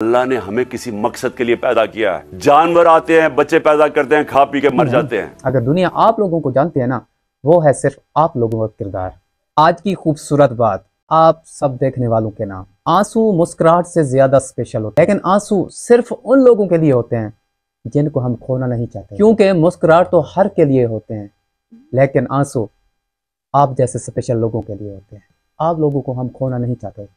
अल्लाह ने हमें किसी मकसद के लिए पैदा किया है। जानवर आते हैं, बच्चे पैदा करते हैं, खा पी के मर जाते हैं। अगर दुनिया आप लोगों को जानती है ना, वो है सिर्फ आप लोगों का किरदार। आज की खूबसूरत बात आप सब देखने वालों के नाम। आंसू मुस्कुराहट से ज्यादा स्पेशल होते हैं, लेकिन आंसू सिर्फ उन लोगों के लिए होते हैं जिनको हम खोना नहीं चाहते। क्योंकि मुस्कुराहट तो हर के लिए होते हैं, लेकिन आंसू आप जैसे स्पेशल लोगों के लिए होते हैं। आप लोगों को हम खोना नहीं चाहते।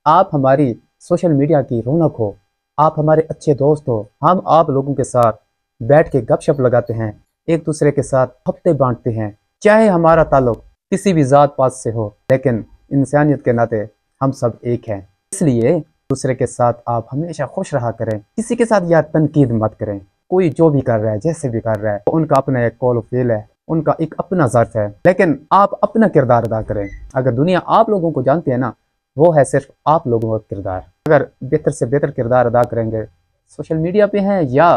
आप हमारी सोशल मीडिया की रौनक हो, आप हमारे अच्छे दोस्त हो। हम आप लोगों के साथ बैठ के गपशप लगाते हैं, एक दूसरे के साथ हफ्ते बांटते हैं। चाहे हमारा ताल्लुक किसी भी जात पात से हो, लेकिन इंसानियत के नाते हम सब एक हैं। इसलिए दूसरे के साथ आप हमेशा खुश रहा करें। किसी के साथ यार तनकीद मत करें। कोई जो भी कर रहा है, जैसे भी कर रहा है, उनका अपना एक कौल फेल है, उनका एक अपना ज़र्फ है, लेकिन आप अपना किरदार अदा करें। अगर दुनिया आप लोगों को जानती है ना, वो है सिर्फ आप लोगों का किरदार। अगर बेहतर से बेहतर किरदार अदा करेंगे, सोशल मीडिया पे हैं या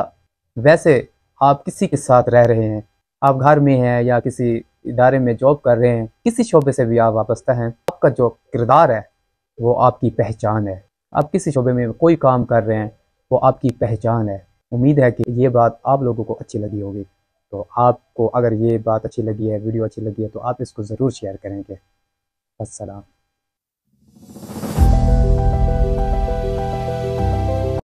वैसे आप किसी के साथ रह रहे हैं, आप घर में हैं या किसी इदारे में जॉब कर रहे हैं, किसी शोबे से भी आप वाबस्ता हैं, आपका जो किरदार है वो आपकी पहचान है। आप किसी शोबे में कोई काम कर रहे हैं, वो आपकी पहचान है। उम्मीद है कि ये बात आप लोगों को अच्छी लगी होगी। तो आपको अगर ये बात अच्छी लगी है, वीडियो अच्छी लगी है, तो आप इसको ज़रूर शेयर करेंगे। अस्सलाम।